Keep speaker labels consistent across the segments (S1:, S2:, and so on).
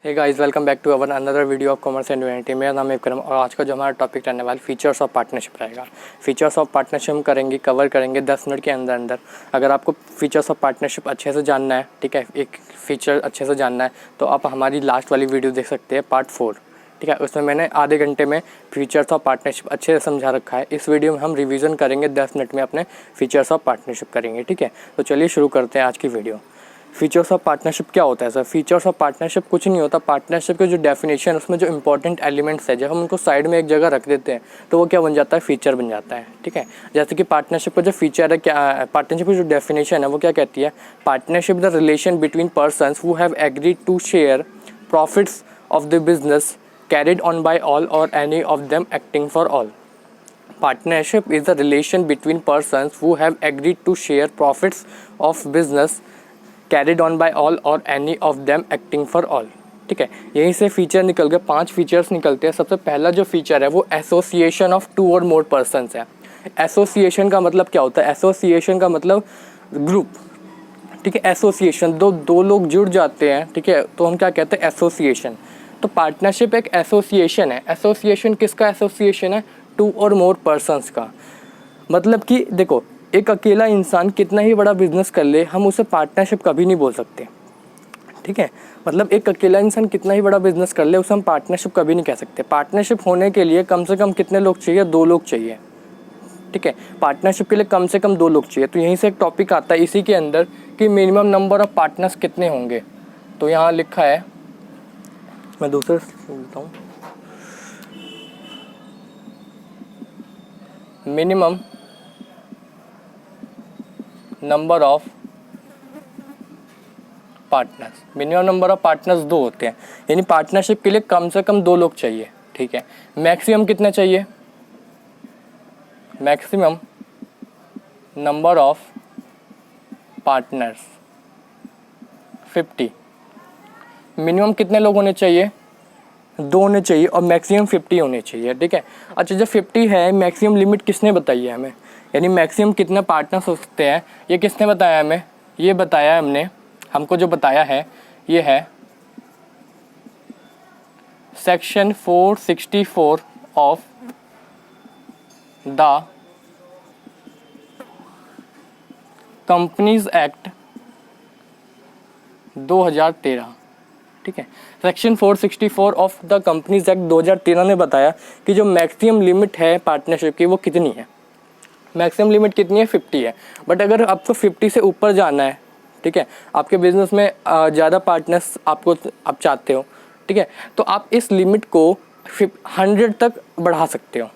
S1: Hey guys, welcome back to our another video of commerce and unity. मेरा नाम है विक्रम और आज का जो हमारा टॉपिक रहने वाला फीचर्स ऑफ पार्टनरशिप रहेगा। फीचर्स ऑफ पार्टनरशिप करेंगे, कवर करेंगे 10 मिनट के अंदर। अगर आपको फीचर्स ऑफ पार्टनरशिप अच्छे से जानना है, ठीक है, एक फीचर अच्छे से जानना है तो आप हमारी लास्ट वाली वीडियो देख सकते हैं, पार्ट 4, ठीक है। उसमें मैंने आधे घंटे में फीचर्स ऑफ पार्टनरशिप अच्छे से समझा रखा है। इस वीडियो में हम रिवीजन करेंगे, 10 मिनट में अपने फीचर्स ऑफ पार्टनरशिप करेंगे, ठीक है। तो चलिए शुरू करते हैं आज की वीडियो। फीचर्स ऑफ पार्टनरशिप क्या होता है सर? फीचर्स ऑफ पार्टनरशिप कुछ नहीं होता। पार्टनरशिप के जो डेफिनेशन है उसमें जो इंपॉर्टेंट एलिमेंट्स है, जब हम उनको साइड में एक जगह रख देते हैं तो वो क्या बन जाता है? फीचर बन जाता है, ठीक है। जैसे कि पार्टनरशिप का जो फीचर है, क्या पार्टनरशिप की जो डेफिनेशन है वो क्या कहती है? Partnership the relation between persons who have agreed to share profits of the business carried on by all or any of them acting for all. Partnership is the relation between persons who have agreed to share profits of business carried on by all or any of them acting for all. ठीक है, यहीं से feature निकल गए, 5 features निकलते हैं। सबसे पहला जो फीचर है वो एसोसिएशन ऑफ 2 और मोर पर्सन्स है। एसोसिएशन का मतलब क्या होता है? एसोसिएशन का मतलब ग्रुप, ठीक है। एसोसिएशन दो लोग जुड़ जाते हैं, ठीक है, तो हम क्या कहते हैं? एसोसिएशन। तो पार्टनरशिप एक एसोसिएशन है। एसोसिएशन किसका एसोसिएशन है? 2 और मोर पर्सन्स का। मतलब कि देखो, एक अकेला इंसान कितना ही बड़ा बिजनेस कर ले, हम उसे पार्टनरशिप कभी नहीं बोल सकते, ठीक है। मतलब एक अकेला इंसान कितना ही बड़ा बिजनेस कर ले, उसे हम पार्टनरशिप कभी नहीं कह सकते। पार्टनरशिप होने के लिए कम से कम कितने लोग चाहिए? 2 लोग चाहिए, ठीक है। पार्टनरशिप के लिए कम से कम 2 लोग चाहिए। तो यहीं से एक टॉपिक आता है इसी के अंदर कि मिनिमम नंबर ऑफ पार्टनर्स कितने होंगे। तो यहाँ लिखा है, मैं दूसरे बोलता हूँ, minimum number of partners. Minimum number of partners 2 होते हैं, यानी पार्टनरशिप के लिए कम से कम 2 लोग चाहिए, ठीक है। मैक्सिमम कितने चाहिए? Maximum number of partners 50। Minimum कितने लोग होने चाहिए? 2 होने चाहिए और मैक्सिमम 50 होने चाहिए, ठीक है। अच्छा, जब 50 है, मैक्सिमम लिमिट किसने बताई है हमें? यानी मैक्सिमम कितने पार्टनर्स हो सकते हैं, ये किसने बताया हमें? ये बताया है हमने, हमको जो बताया है ये है section 464 of the companies act 2013, ठीक है। Section 464 of the companies act 2013 ने बताया कि जो मैक्सिमम लिमिट है पार्टनरशिप की वो कितनी है। मैक्सिमम लिमिट कितनी है? 50 है। बट अगर आपको 50 से ऊपर जाना है, ठीक है, आपके बिजनेस में ज़्यादा पार्टनर्स आप चाहते हो, ठीक है, तो आप इस लिमिट को 100 तक बढ़ा सकते हो,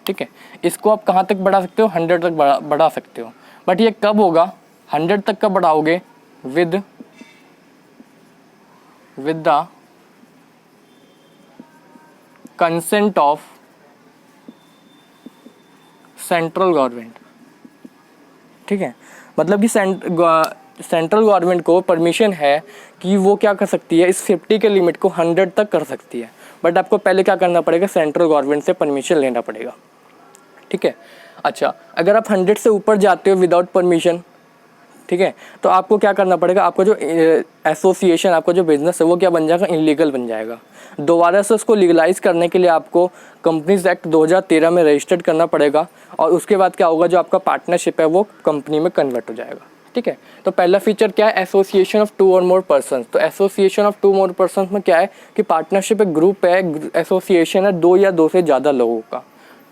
S1: ठीक है। इसको आप कहाँ तक बढ़ा सकते हो? 100 तक बढ़ा सकते हो। बट ये कब होगा? 100 तक कब बढ़ाओगे? With the consent of central government, ठीक है। मतलब कि सेंट्रल गवर्नमेंट को परमिशन है कि वो क्या कर सकती है, इस 50 के लिमिट को 100 तक कर सकती है। बट आपको पहले क्या करना पड़ेगा? सेंट्रल गवर्नमेंट से परमिशन लेना पड़ेगा, ठीक है। अच्छा, अगर आप 100 से ऊपर जाते हो विदाउट परमिशन, ठीक है, तो आपको क्या करना पड़ेगा? आपका जो एसोसिएशन, आपका जो बिजनेस है वो क्या बन जाएगा? इनलीगल बन जाएगा। दोबारा से उसको लीगलाइज करने के लिए आपको कंपनीज एक्ट 2013 में रजिस्टर्ड करना पड़ेगा और उसके बाद क्या होगा? जो आपका पार्टनरशिप है वो कंपनी में कन्वर्ट हो जाएगा, ठीक है। तो पहला फीचर क्या है? एसोसिएशन ऑफ 2 और मोर पर्सन्स। तो एसोसिएशन ऑफ 2 मोर पर्सन्स में क्या है कि पार्टनरशिप एक ग्रुप है, एसोसिएशन है 2 या 2 से ज़्यादा लोगों का,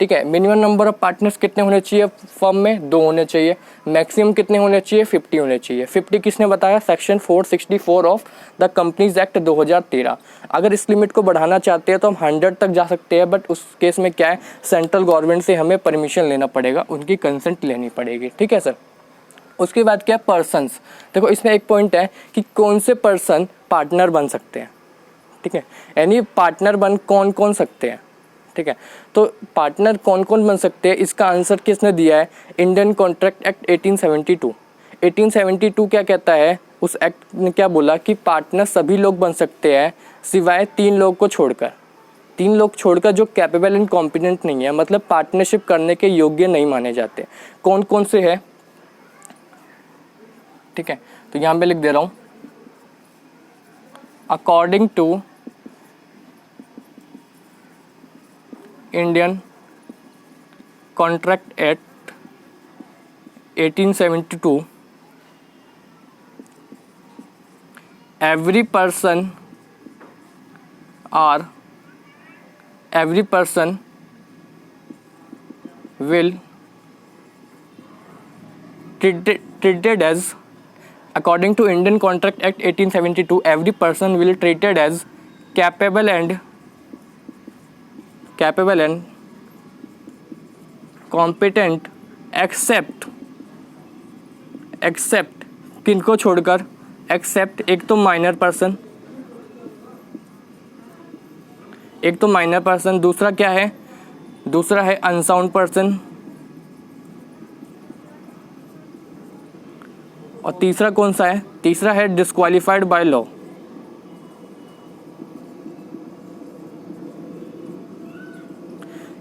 S1: ठीक है। मिनिमम नंबर ऑफ पार्टनर्स कितने होने चाहिए फर्म में? 2 होने चाहिए। मैक्सिमम कितने होने चाहिए? 50 होने चाहिए। 50 किसने बताया? Section 464 of the companies act 2013। अगर इस लिमिट को बढ़ाना चाहते हैं तो हम 100 तक जा सकते हैं, बट उस केस में क्या है? सेंट्रल गवर्नमेंट से हमें परमिशन लेना पड़ेगा, उनकी कंसेंट लेनी पड़ेगी, ठीक है सर। उसके बाद क्या? पर्सन्स। देखो, इसमें एक पॉइंट है कि कौन से पर्सन पार्टनर बन सकते हैं, ठीक है। यानी पार्टनर बन कौन कौन सकते हैं, ठीक है। तो पार्टनर कौन कौन बन सकते हैं, इसका आंसर किसने दिया है? Indian contract act 1872। 1872 क्या कहता है? उस एक्ट ने क्या बोला कि पार्टनर सभी लोग बन सकते हैं सिवाय 3 लोग को छोड़कर। 3 लोग छोड़कर जो कैपेबल एंड कॉम्पिटेंट नहीं है, मतलब पार्टनरशिप करने के योग्य नहीं माने जाते। कौन कौन से है, ठीक है। तो यहाँ पे लिख दे रहा हूँ, according to Indian contract act 1872 every person will treated as, according to Indian Contract Act 1872, every person will treated as capable and competent except किनको छोड़कर, एक्सेप्ट एक तो माइनर पर्सन, दूसरा क्या है, दूसरा है अनसाउंड पर्सन, और तीसरा कौन सा है, तीसरा है डिस्क्वालिफाइड बाय लॉ।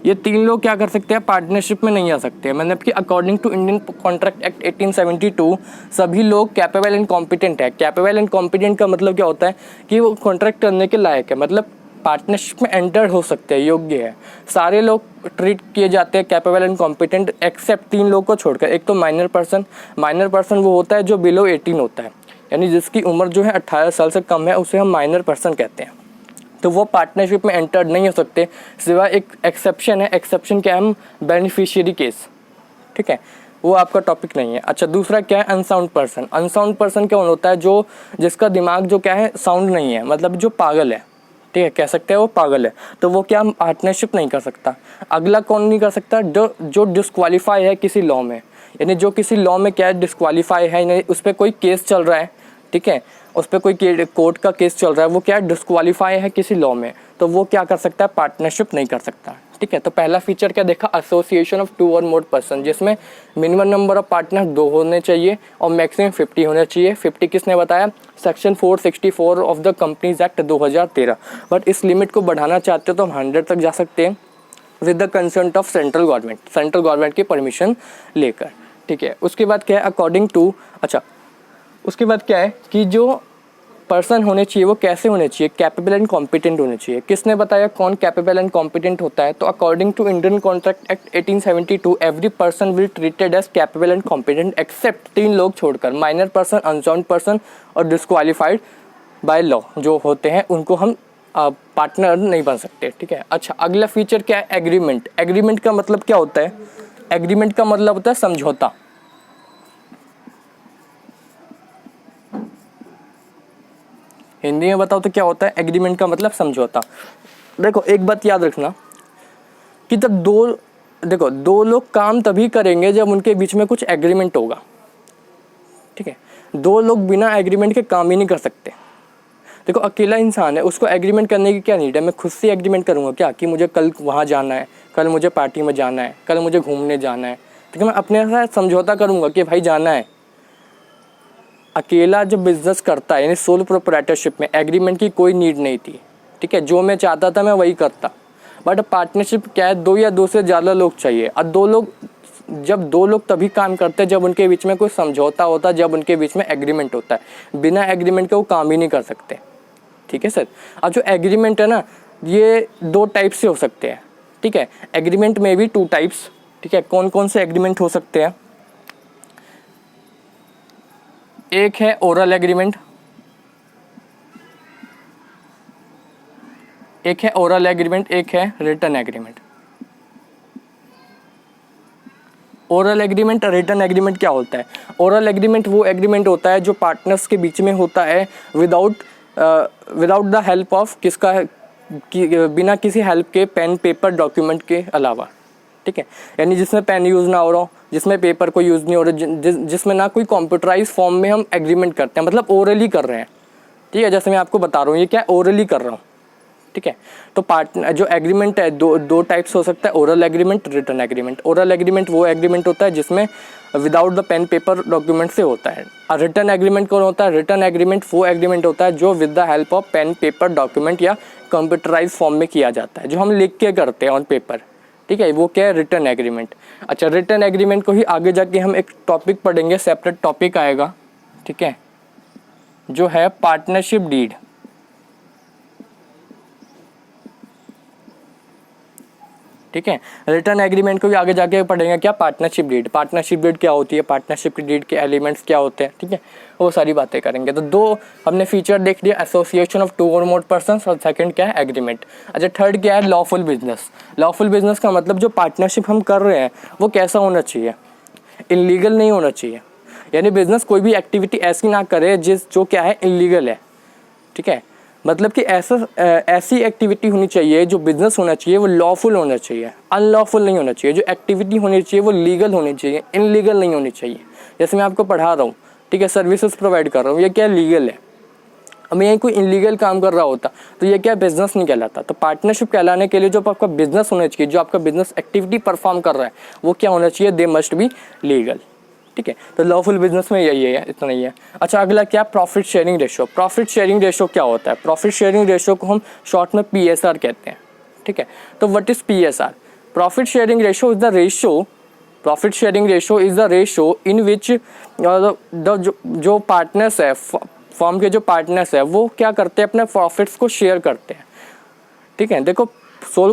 S1: ये तीन लोग क्या कर सकते हैं, पार्टनरशिप में नहीं आ सकते। मतलब कि according to Indian contract act 1872 सभी लोग कैपेबल एंड कॉम्पिटेंट है। कैपेबल एंड कॉम्पिटेंट का मतलब क्या होता है कि वो कॉन्ट्रैक्ट करने के लायक है, मतलब पार्टनरशिप में एंटर हो सकते हैं, योग्य है। सारे लोग ट्रीट किए जाते हैं कैपेबल एंड कॉम्पिटेंट एक्सेप्ट तीन लोग को छोड़कर। एक तो माइनर पर्सन वो होता है जो बिलो 18 होता है, यानी जिसकी उम्र जो है 18 साल से कम है, उसे हम माइनर पर्सन कहते हैं। तो वो पार्टनरशिप में एंटर नहीं हो सकते, सिवाय एक एक्सेप्शन है। एक्सेप्शन क्या है, हम बेनिफिशियरी केस, ठीक है, वो आपका टॉपिक नहीं है। अच्छा, दूसरा क्या है, अनसाउंड पर्सन। अनसाउंड पर्सन क्या होता है, जो जिसका दिमाग जो क्या है साउंड नहीं है, मतलब जो पागल है, ठीक है, कह सकते हैं वो पागल है, तो वो क्या पार्टनरशिप नहीं कर सकता। अगला कौन नहीं कर सकता, जो डिस्क्वालीफाई है किसी लॉ में, यानी जो किसी लॉ में क्या है डिस्क्वालीफाई है, यानी उस पर कोई केस चल रहा है, ठीक है, उस पर कोई कोर्ट का केस चल रहा है, वो क्या डिस्क्वालीफाई है किसी लॉ में, तो वो क्या कर सकता है, पार्टनरशिप नहीं कर सकता, ठीक है। तो पहला फीचर क्या देखा, एसोसिएशन ऑफ 2 और मोर पर्सन, जिसमें मिनिमम नंबर ऑफ पार्टनर 2 होने चाहिए और मैक्सिमम 50 होने चाहिए। 50 किसने बताया, section 464 of the companies act 2013। But इस लिमिट को बढ़ाना चाहते हो तो हम 100 तक जा सकते हैं with the consent of central government की परमिशन लेकर, ठीक है। उसके बाद क्या है, अकॉर्डिंग टू, अच्छा उसके बाद क्या है कि जो पर्सन होने चाहिए वो कैसे होने चाहिए, कैपेबल एंड कॉम्पिटेंट होने चाहिए। किसने बताया कौन कैपेबल एंड कॉम्पिटेंट होता है, तो according to Indian contract act 1872 every person will treated as capable and competent except 3 लोग छोड़कर, माइनर पर्सन, अनसाउंड पर्सन और डिस्क्वालीफाइड बाय लॉ जो होते हैं, उनको हम पार्टनर नहीं बन सकते, ठीक है। अच्छा, अगला फीचर क्या है, एग्रीमेंट। एग्रीमेंट का मतलब क्या होता है, एग्रीमेंट का मतलब होता है समझौता। हिंदी में बताओ तो क्या होता है, एग्रीमेंट का मतलब समझौता। देखो एक बात याद रखना कि जब दो लोग काम तभी करेंगे जब उनके बीच में कुछ एग्रीमेंट होगा, ठीक है। 2 लोग बिना एग्रीमेंट के काम ही नहीं कर सकते। देखो अकेला इंसान है, उसको एग्रीमेंट करने की क्या नीड है, मैं खुद से एग्रीमेंट करूँगा क्या कि मुझे कल वहाँ जाना है, कल मुझे पार्टी में जाना है, कल मुझे घूमने जाना है, तो मैं अपने साथ समझौता करूँगा कि भाई जाना है। अकेला जो बिजनेस करता है, यानी सोल प्रोप्राइटरशिप में एग्रीमेंट की कोई नीड नहीं थी, ठीक है, जो मैं चाहता था मैं वही करता। बट पार्टनरशिप क्या है, 2 या 2 से ज़्यादा लोग चाहिए। और 2 लोग तभी काम करते हैं जब उनके बीच में कोई समझौता होता है, जब उनके बीच में एग्रीमेंट होता है। बिना एग्रीमेंट के वो काम ही नहीं कर सकते, ठीक है सर। अब जो एग्रीमेंट है ना, ये 2 टाइप से हो सकते हैं, ठीक है। एग्रीमेंट में भी 2 टाइप्स, ठीक है। कौन कौन से एग्रीमेंट हो सकते हैं, एक है ओरल एग्रीमेंट, एक है रिटन एग्रीमेंट। ओरल एग्रीमेंट और रिटन एग्रीमेंट क्या होता है, ओरल एग्रीमेंट वो एग्रीमेंट होता है जो पार्टनर्स के बीच में होता है विदाउट द हेल्प ऑफ बिना किसी हेल्प के, पेन पेपर डॉक्यूमेंट के अलावा, ठीक है। यानी जिसमें पेन यूज़ ना हो रहा हो, जिसमें पेपर को यूज़ नहीं हो रहा, जिसमें ना कोई कॉम्प्यूटराइज फॉर्म में हम एग्रीमेंट करते हैं, मतलब ओरली कर रहे हैं, ठीक है। जैसे मैं आपको बता रहा हूँ ये क्या है, ओरली कर रहा हूँ, ठीक है। तो पार्टनर जो एग्रीमेंट है, दो टाइप्स हो सकता है, oral agreement, written agreement. Oral agreement वो एग्रीमेंट होता है जिसमें without the pen paper document से होता है। और रिटन एग्रीमेंट कौन होता है, रिटन एग्रीमेंट वो एग्रीमेंट होता है जो with the help of pen paper document या कंप्यूटराइज फॉर्म में किया जाता है, जो हम लिख के करते हैं ऑन पेपर, ठीक है, वो क्या है, रिटन एग्रीमेंट। अच्छा, रिटन एग्रीमेंट को ही आगे जाके हम एक टॉपिक पढ़ेंगे, सेपरेट टॉपिक आएगा, ठीक है, जो है पार्टनरशिप डीड। ठीक है। रिटर्न एग्रीमेंट को भी आगे जाके पढ़ेंगे क्या, पार्टनरशिप डीड। पार्टनरशिप डीड क्या होती है, पार्टनरशिप की डीड के एलिमेंट्स क्या होते हैं, ठीक है, वो सारी बातें करेंगे। तो दो हमने फीचर देख लिया, एसोसिएशन ऑफ टू और मोर पर्सन्स, और सेकंड क्या है, एग्रीमेंट। अच्छा, थर्ड क्या है, लॉफुल बिजनेस। लॉफुल बिजनेस का मतलब जो पार्टनरशिप हम कर रहे हैं वो कैसा होना चाहिए, इलीगल नहीं होना चाहिए। यानी बिजनेस कोई भी एक्टिविटी ऐसी ना करे जो क्या है, इलीगल है, ठीक है। मतलब कि ऐसी एक्टिविटी होनी चाहिए, जो बिजनेस होना चाहिए वो लॉफुल होना चाहिए, अनलॉफुल नहीं होना चाहिए। जो एक्टिविटी होनी चाहिए वो लीगल होनी चाहिए, इनलीगल नहीं होनी चाहिए। जैसे मैं आपको पढ़ा रहा हूँ, ठीक है, सर्विसेज प्रोवाइड कर रहा हूँ, ये क्या लीगल है। अब यही कोई इनलीगल काम कर रहा होता तो ये क्या बिजनेस नहीं कहलाता। तो पार्टनरशिप कहलाने के लिए जो आपका बिजनेस होना चाहिए, जो आपका बिजनेस एक्टिविटी परफॉर्म कर रहा है वो क्या होना चाहिए, दे मस्ट बी लीगल, ठीक है। तो लॉफुल बिजनेस में यही है, इतना ही है। अच्छा, अगला क्या, profit sharing ratio. Profit sharing ratio क्या होता है, प्रॉफिट शेयरिंग रेशो को हम शॉर्ट में PSR कहते हैं, ठीक है। तो what is PSR, profit sharing ratio is the ratio, profit sharing ratio is the ratio in which जो पार्टनर्स है, फॉर्म के जो पार्टनर्स है वो क्या करते हैं, अपने प्रॉफिट्स को शेयर करते हैं, ठीक है। देखो, सोल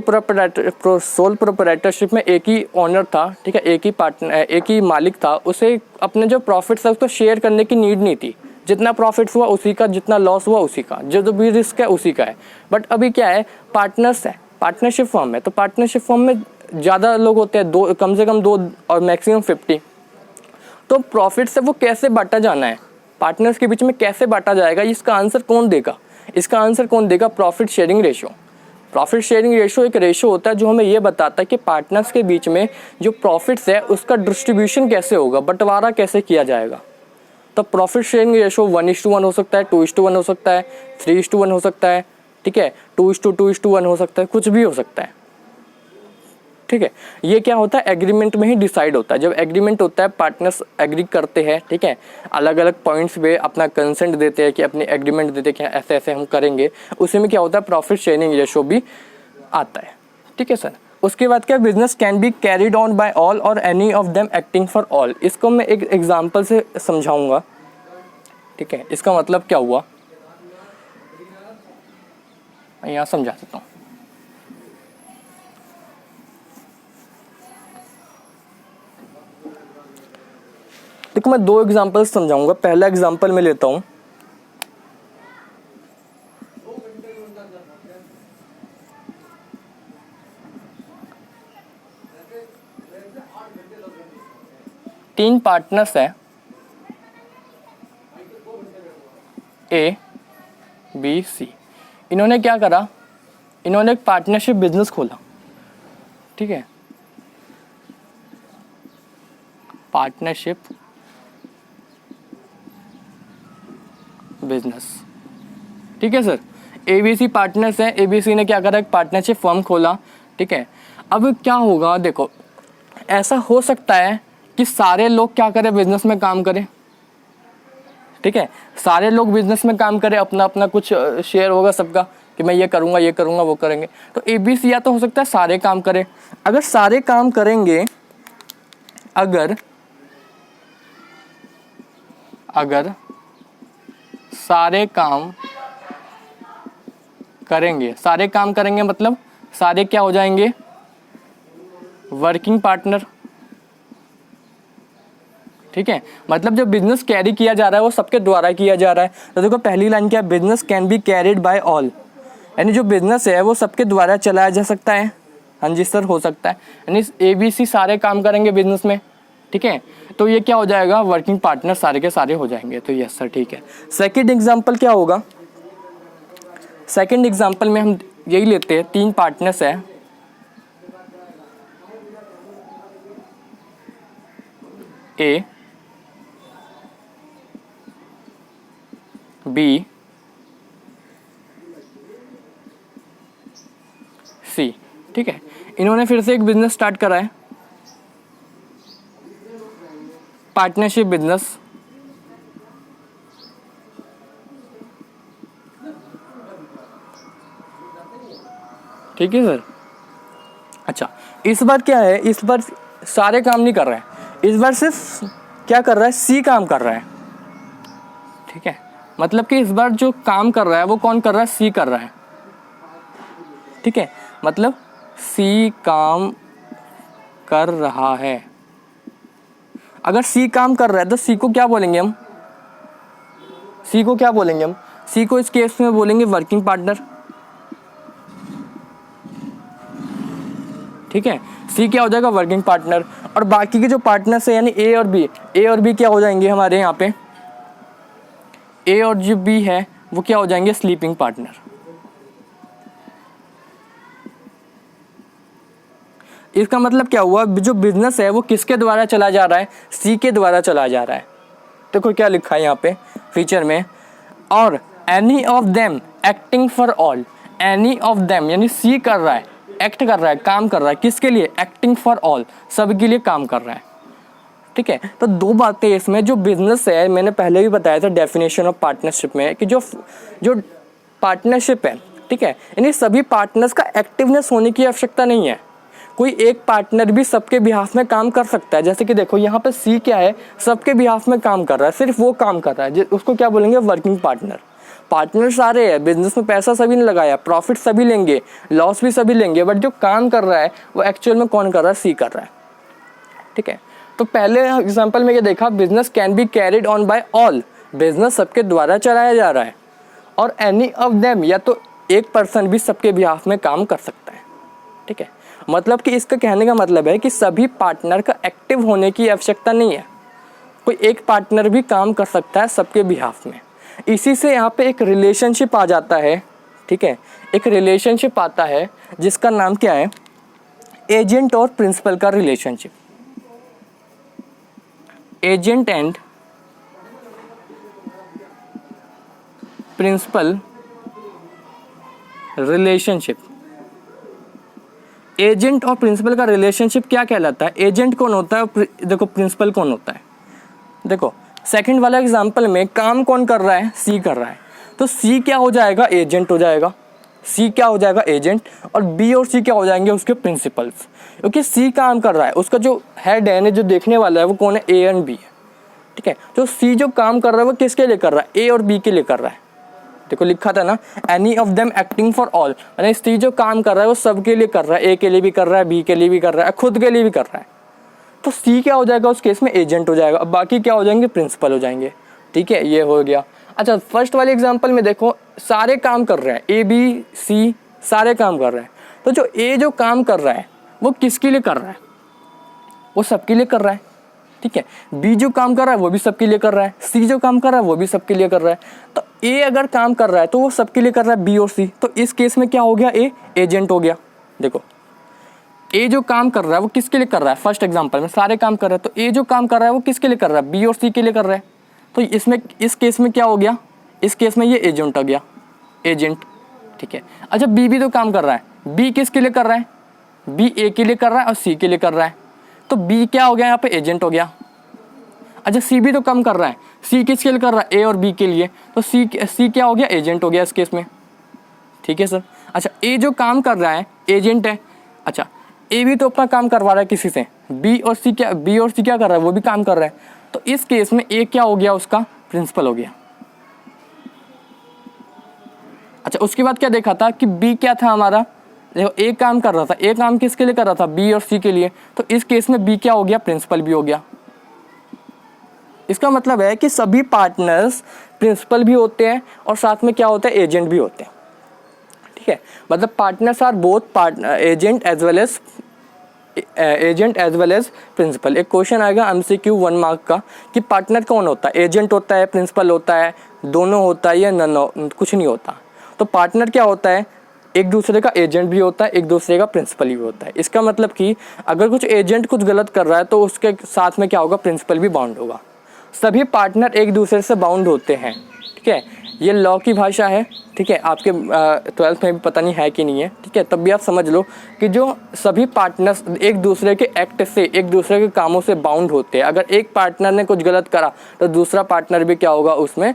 S1: प्रोप्राइटरशिप में एक ही ओनर था, ठीक है, एक ही पार्टनर, एक ही मालिक था, उसे अपने जो प्रॉफिट्स है उसको शेयर करने की नीड नहीं थी। जितना प्रॉफिट्स हुआ उसी का, जितना लॉस हुआ उसी का, जो भी रिस्क है उसी का है। बट अभी क्या है, पार्टनर्स है, पार्टनरशिप फॉर्म है, तो पार्टनरशिप फॉर्म में ज़्यादा लोग होते हैं, दो, कम से कम 2 और मैक्सिमम 50। तो प्रॉफिट से वो कैसे बांटा जाना है, पार्टनर्स के बीच में कैसे बांटा जाएगा, इसका आंसर कौन देगा, इसका आंसर कौन देगा, profit sharing ratio. Profit sharing ratio एक रेशो होता है जो हमें ये बताता है कि पार्टनर्स के बीच में जो प्रॉफिट्स है उसका डिस्ट्रीब्यूशन कैसे होगा, बंटवारा कैसे किया जाएगा। तो प्रॉफिट शेयरिंग रेशो 1:1 हो सकता है, 2:1 हो सकता है, 3:1 हो सकता है, ठीक है, 2:2:1 हो सकता है, कुछ भी हो सकता है, ठीक है। ये क्या होता है, एग्रीमेंट में ही डिसाइड होता है। जब एग्रीमेंट होता है, पार्टनर्स एग्री करते हैं, ठीक है, अलग अलग पॉइंट्स पे अपना कंसेंट देते हैं कि अपनी एग्रीमेंट देते हैं कि ऐसे ऐसे हम करेंगे, उसी में क्या होता है, प्रॉफिट शेयरिंग रेशो भी आता है, ठीक है सर। उसके बाद क्या, business can be carried on by all और any of them acting for all. इसको मैं एक एग्जाम्पल से समझाऊंगा, ठीक है। इसका मतलब क्या हुआ, मैं यहाँ समझा देता हूँ। देखो, मैं 2 एग्जाम्पल समझाऊंगा। पहला एग्जाम्पल मैं लेता हूं, तीन पार्टनर्स हैं, ABC। इन्होंने क्या करा, इन्होंने एक पार्टनरशिप बिजनेस खोला, ठीक है, पार्टनरशिप बिजनेस, ठीक है सर। ABC पार्टनर्स हैं, ABC ने क्या करा, एक पार्टनरशिप फर्म खोला, ठीक है। अब क्या होगा, देखो, ऐसा हो सकता है कि सारे लोग क्या करें, बिजनेस में काम करें, ठीक है, सारे लोग बिजनेस में काम करें, अपना अपना कुछ शेयर होगा सबका कि मैं ये करूँगा वो करेंगे। तो ABC या तो हो सकता है सारे काम करें। अगर सारे काम करेंगे, अगर सारे काम करेंगे मतलब सारे क्या हो जाएंगे, वर्किंग पार्टनर, ठीक है। मतलब जो बिजनेस कैरी किया जा रहा है वो सबके द्वारा किया जा रहा है। तो देखो, पहली लाइन क्या है, business can be carried by all, यानी जो बिजनेस है वो सबके द्वारा चलाया जा सकता है। हाँ जी सर, हो सकता है, यानी ABC सारे काम करेंगे बिजनेस में, ठीक है। तो ये क्या हो जाएगा, वर्किंग पार्टनर सारे के सारे हो जाएंगे। तो यस सर, ठीक है। सेकंड एग्जांपल क्या होगा, सेकंड एग्जांपल में हम यही लेते हैं, 3 पार्टनर्स है, A, B, C, ठीक है। इन्होंने फिर से एक बिजनेस स्टार्ट करा है, पार्टनरशिप बिजनेस, ठीक है सर। अच्छा, इस बार क्या है, इस बार सारे काम नहीं कर रहे हैं, इस बार सिर्फ क्या कर रहा है, C काम कर रहा है, ठीक है। मतलब कि इस बार जो काम कर रहा है वो कौन कर रहा है, C कर रहा है, ठीक है। मतलब सी काम कर रहा है। अगर सी काम कर रहा है तो सी को क्या बोलेंगे हम? सी को क्या बोलेंगे हम? सी को इस केस में बोलेंगे वर्किंग पार्टनर। ठीक है, सी क्या हो जाएगा? Working partner. और बाकी के जो पार्टनर्स है यानी ए और बी क्या हो जाएंगे हमारे यहाँ पे? ए और जो बी है वो क्या हो जाएंगे? Sleeping partner. इसका मतलब क्या हुआ? जो बिजनेस है वो किसके द्वारा चला जा रहा है? सी के द्वारा चला जा रहा है। देखो क्या लिखा है यहाँ पे फीचर में, और any of them acting for all. Any of them यानी सी कर रहा है, एक्ट कर रहा है, काम कर रहा है, किसके लिए? एक्टिंग फॉर ऑल, सबके लिए काम कर रहा है। ठीक है, तो दो बातें इसमें। जो बिजनेस है, मैंने पहले भी बताया था डेफिनेशन ऑफ पार्टनरशिप में कि जो पार्टनरशिप है, ठीक है, यानी सभी पार्टनर्स का एक्टिवनेस होने की आवश्यकता नहीं है। कोई एक पार्टनर भी सबके बिहाफ में काम कर सकता है। जैसे कि देखो यहाँ पे सी क्या है? सबके बिहाफ में काम कर रहा है, सिर्फ वो काम कर रहा है, उसको क्या बोलेंगे? Working partner. पार्टनर सारे हैं, बिजनेस में पैसा सभी ने लगाया, प्रॉफिट सभी लेंगे, लॉस भी सभी लेंगे, बट जो काम कर रहा है वो एक्चुअल में कौन कर रहा है? सी कर रहा है। ठीक है, तो पहले एग्जांपल में ये देखा, business can be carried on by all. Business सबके द्वारा चलाया जा रहा है। और एनी ऑफ देम, या तो एक पर्सन भी सबके बिहाफ में काम कर सकता है। ठीक है, मतलब कि इसका कहने का मतलब है कि सभी पार्टनर का एक्टिव होने की आवश्यकता नहीं है, कोई एक पार्टनर भी काम कर सकता है सबके बिहाफ में। इसी से यहाँ पे एक रिलेशनशिप आ जाता है। ठीक है, एक रिलेशनशिप आता है जिसका नाम क्या है? एजेंट और प्रिंसिपल का relationship. Agent and principal relationship. Agent और प्रिंसिपल का रिलेशनशिप क्या कहलाता है? एजेंट कौन होता है? देखो प्रिंसिपल कौन होता है? देखो सेकंड वाला एग्जांपल में काम कौन कर रहा है? सी कर रहा है, तो सी क्या हो जाएगा? एजेंट हो जाएगा। सी क्या हो जाएगा? एजेंट। और बी और सी क्या हो जाएंगे? उसके प्रिंसिपल्स। क्योंकि सी काम कर रहा है, उसका जो हेड है, जो देखने वाला है, वो कौन है? ए एंड बी है। ठीक है, तो सी जो काम कर रहा है वो किसके लिए कर रहा है? ए और बी के लिए कर रहा है। देखो लिखा था ना, any of them acting for all, यानी सी जो काम कर रहा है वो सबके लिए कर रहा है, ए के लिए भी कर रहा है, बी के लिए भी कर रहा है, खुद के लिए भी कर रहा है। तो सी क्या हो जाएगा? उस केस में एजेंट हो जाएगा। अब बाकी क्या हो जाएंगे? प्रिंसिपल हो जाएंगे। ठीक है, ये हो गया। अच्छा, फर्स्ट वाले एग्जांपल में देखो सारे काम कर रहे हैं, ए बी सी सारे काम कर रहे हैं। तो जो ए जो काम कर रहा है वो किसके लिए कर रहा है? वो सबके लिए कर रहा है। ठीक है, बी जो काम कर रहा है वो भी सबके लिए कर रहा है, सी जो काम कर रहा है वो भी सबके लिए कर रहा है। तो ए अगर काम कर रहा है तो वो सबके लिए कर रहा है, बी और सी। तो इस केस में क्या हो गया? ए एजेंट हो गया। देखो ए जो काम कर रहा है वो किसके लिए कर रहा है? फर्स्ट एग्जांपल में सारे काम कर रहा है, तो ए जो काम कर रहा है वो किसके लिए कर रहा है? बी और सी के लिए कर रहा है। तो इसमें इस केस में क्या हो गया? इस केस में ये एजेंट हो गया, एजेंट। ठीक है, अच्छा बी भी तो काम कर रहा है, बी किसके लिए कर रहा है? बी ए के लिए कर रहा है और सी के लिए कर रहा है, तो बी क्या हो गया? यहाँ पे एजेंट हो गया। अच्छा सी भी तो काम कर रहा है, सी किसके लिए कर रहा है? ए और बी के लिए, तो सी क्या हो गया? एजेंट हो गया इस केस में। ठीक है सर। अच्छा ए जो काम कर रहा है एजेंट है। अच्छा ए भी तो अपना काम करवा रहा है किसी से, बी और सी क्या कर रहा है? वो भी काम कर रहा है। तो इस केस में ए क्या हो गया? उसका प्रिंसिपल हो गया। अच्छा उसके बाद क्या देखा था कि बी क्या था हमारा? देखो ए काम कर रहा था, ए काम किसके लिए कर रहा था? बी और सी के लिए। तो इस केस में बी क्या हो गया? प्रिंसिपल भी हो गया। इसका मतलब है कि सभी पार्टनर्स प्रिंसिपल भी होते हैं और साथ में क्या होता है? एजेंट भी होते हैं। ठीक है, मतलब partners are both agent as well as principal. एक क्वेश्चन आएगा MCQ 1 मार्क का कि पार्टनर कौन होता है? एजेंट होता है, प्रिंसिपल होता है, दोनों होता है या कुछ नहीं होता? तो पार्टनर क्या होता है? एक दूसरे का एजेंट भी होता है, एक दूसरे का प्रिंसिपल भी होता है। इसका मतलब कि अगर कुछ एजेंट कुछ गलत कर रहा है तो उसके साथ में क्या होगा? प्रिंसिपल भी बाउंड होगा। सभी पार्टनर एक दूसरे से बाउंड होते हैं। ठीक है, ये लॉ की भाषा है। ठीक है, आपके 12th में भी पता नहीं है कि नहीं है। ठीक है, तब भी आप समझ लो कि जो सभी पार्टनर्स एक दूसरे के एक्ट से, एक दूसरे के कामों से बाउंड होते हैं। अगर एक पार्टनर ने कुछ गलत करा तो दूसरा पार्टनर भी क्या होगा? उसमें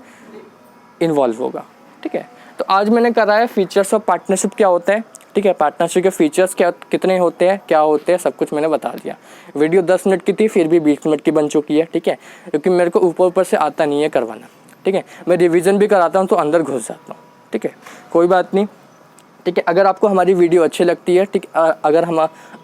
S1: इन्वॉल्व होगा। ठीक है, तो आज मैंने करा है फीचर्स ऑफ पार्टनरशिप क्या होता है। ठीक है, पार्टनरशिप के फीचर्स क्या कितने होते हैं, क्या होते हैं, सब कुछ मैंने बता दिया। वीडियो 10 मिनट की थी, फिर भी 20 मिनट की बन चुकी है। ठीक है, क्योंकि मेरे को ऊपर से आता नहीं है करवाना। ठीक है, मैं रिवीजन भी कराता हूँ तो अंदर घुस जाता हूँ। ठीक है, कोई बात नहीं। ठीक है। अगर आपको हमारी वीडियो अच्छी लगती है, ठीक, अगर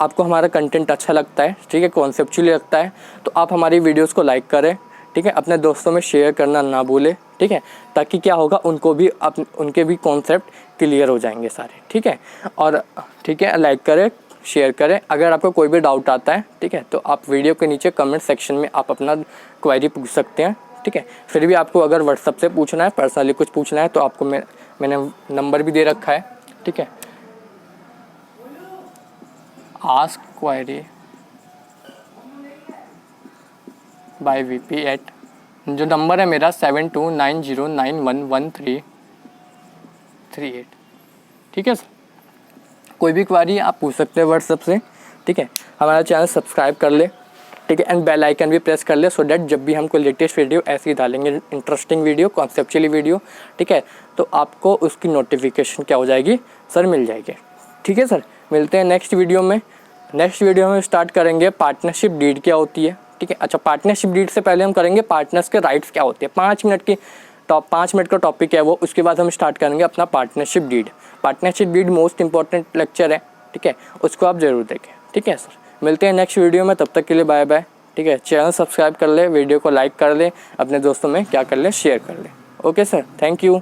S1: आपको हमारा कंटेंट अच्छा लगता है, ठीक है, कॉन्सेप्चुअली लगता है, तो आप हमारी वीडियोस को लाइक करें, ठीक है, अपने दोस्तों में शेयर करना ना भूलें, ठीक है, ताकि क्या होगा, उनके भी कॉन्सेप्ट क्लियर हो जाएंगे सारे, ठीक है। और ठीक है, लाइक करें, शेयर करें। अगर आपको कोई भी डाउट आता है, ठीक है, तो आप वीडियो के नीचे कमेंट सेक्शन में आप अपना क्वेरी पूछ सकते हैं, ठीक है। फिर भी आपको अगर व्हाट्सअप से पूछना है, पर्सनली कुछ पूछना है, तो आपको मैंने नंबर भी दे रखा है, ठीक है। Ask query by VP at, जो नंबर है मेरा 7290911338, ठीक है सर। कोई भी क्वेरी आप पूछ सकते हैं व्हाट्सएप से, ठीक है। हमारा चैनल सब्सक्राइब कर ले, ठीक है, एंड बेल आइकन भी प्रेस कर ले, सो डैट जब भी हम कोई लेटेस्ट वीडियो ऐसे ही डालेंगे, इंटरेस्टिंग वीडियो, कॉन्सेप्चुअली वीडियो, ठीक है, तो आपको उसकी नोटिफिकेशन क्या हो जाएगी सर, मिल जाएगी, ठीक है सर। मिलते हैं नेक्स्ट वीडियो में। नेक्स्ट वीडियो में स्टार्ट करेंगे पार्टनरशिप डीड क्या होती है, ठीक है। अच्छा, पार्टनरशिप डीड से पहले हम करेंगे पार्टनर्स के राइट्स क्या होते हैं। 5 मिनट का टॉपिक है वो। उसके बाद हम स्टार्ट करेंगे अपना partnership deed. Partnership deed most important lecture है, ठीक है, उसको आप ज़रूर देखें, ठीक है सर। मिलते हैं नेक्स्ट वीडियो में, तब तक के लिए बाय बाय, ठीक है। चैनल सब्सक्राइब कर ले, वीडियो को लाइक कर ले, अपने दोस्तों में क्या कर ले, शेयर कर ले। Okay sir, thank you.